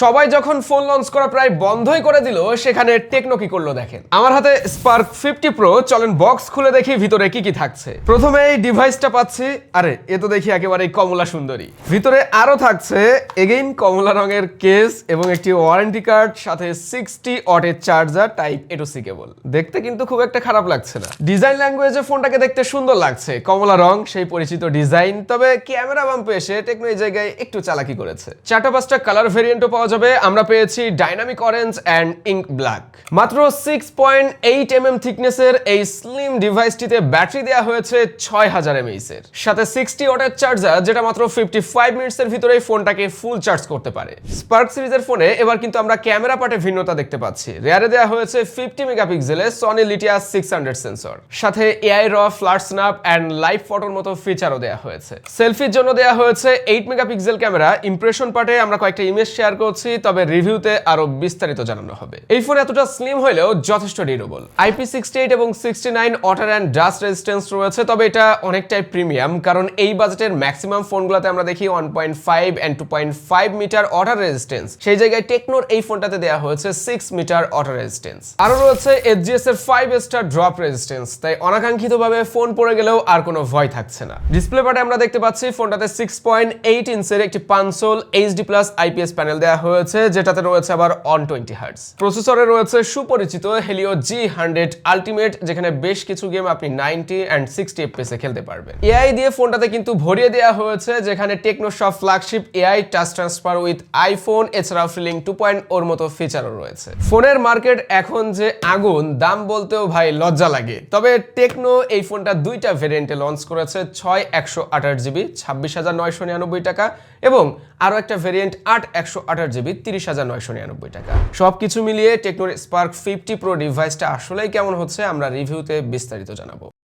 সবাই যখন phone launch করা প্রায় বন্ধই করে দিল, সেখানে টেকনো কি করলো দেখেন। আমার হাতে স্পার্ক 50 প্রো, চলেন বক্স খুলে দেখি ভিতরে কি কি থাকছে। প্রথমে এই ডিভাইসটা পাচ্ছি, আরে এ তো দেখি একেবারে কমলা সুন্দরী। ভিতরে আরো থাকছে এগেইন কমলা রঙের কেস এবং একটি ওয়ারেন্টি কার্ড, সাথে 60 ওয়াটের charger type A to C কেবল। দেখতে কিন্তু খুব একটা খারাপ লাগছে না। ডিজাইন ল্যাঙ্গুয়েজে ফোনটাকে দেখতে সুন্দর লাগছে, কমলা রং সেই পরিচিত ডিজাইন। তবে ক্যামেরা বাম্পে এসে টেকনো এই জায়গায় একটু চালাকি করেছে। 4-5টা কালার ভেরিয়েন্টও পাওয়া যাবে। আমরা পেয়েছি dynamic orange and ink black. মাত্র 6.8 mm থিকনেসের এই স্লিম ডিভাইসটিতে ব্যাটারি দেওয়া হয়েছে 6000 mAh এর, সাথে 60 ওয়াটের চার্জার, যেটা মাত্র 55 মিনিটসের ভিতরেই ফোনটাকে ফুল চার্জ করতে পারে। স্পার্ক সিরিজের ফোনে এবার কিন্তু আমরা ক্যামেরা পার্টে ভিন্নতা দেখতে পাচ্ছি। রেয়ারে দেওয়া হয়েছে 50 মেগাপিক্সেলের সনি লিটিয়া 600 সেন্সর, সাথে এআই র, ফ্ল্যাশ স্ন্যাপ অ্যান্ড লাইভ ফটোর মতো ফিচারও দেওয়া হয়েছে। সেলফির জন্য দেওয়া হয়েছে 8 মেগাপিক্সেল ক্যামেরা। ইমপ্রেশন পার্টে আমরা কয়েকটা ইমেজ শেয়ার করছি, তবে রিভিউতে আরো বিস্তারিত জানানো হবে। এই ফোন এতটা স্লিম হলেও যথেষ্ট ডিউরেবল। IP68 এবং 69 ওয়াটার অ্যান্ড ডাস্ট রেজিস্ট্যান্স রয়েছে, তবে এটা অনেকটাই প্রিমিয়াম, কারণ এই বাজেটের ম্যাক্সিমাম ফোনগুলোতে আমরা দেখি 1.5 and 2.5 মিটার ওয়াটার রেজিস্ট্যান্স। সেই জায়গায় টেকনোর এই ফোনটাতে দেওয়া হয়েছে 6 মিটার ওয়াটার রেজিস্ট্যান্স। আরো রয়েছে HGS এর 5 স্টার ড্রপ রেজিস্ট্যান্স, তাই অনাকাঙ্ক্ষিতভাবে ফোন পড়ে গেলেও আর কোনো ভয় থাকছে না। ডিসপ্লে পার্টে আমরা দেখতে পাচ্ছি ফোনটাতে 6.8 ইঞ্চের একটি পানসোল HD+ IPS প্যানেল দেওয়া হয়েছে, যেটাতে রয়েছে আবার 120 হার্টজ। প্রসেসরে রয়েছে সুপরিচিত Helio G100 Ultimate, যেখানে বেশ কিছু গেম আপনি 90 and 60 FPS এ খেলতে পারবেন। এআই দিয়ে ফোনটাতে কিন্তু ভরিয়ে দেওয়া হয়েছে, যেখানে টেকনো সব flagship AI, touch transfer with iPhone, এছাড়াও ফিলিং 2.0 মতো ফিচারও রয়েছে। ফোনের মার্কেট এখন যে আগুন, দাম বলতেও ভাই লজ্জা লাগে। তবে টেকনো এই ফোনটা দুইটা ভেরিয়েন্টে লঞ্চ করেছে, 6128GB 26,999 টাকা এবং আরো একটা ভেরিয়েন্ট 8128GB 30,999 টাকা। সবকিছু মিলিয়ে টেকনোর স্পার্ক 50 প্রো ডিভাইসটা আসলেই কেমন হচ্ছে আমরা রিভিউতে বিস্তারিত জানাবো।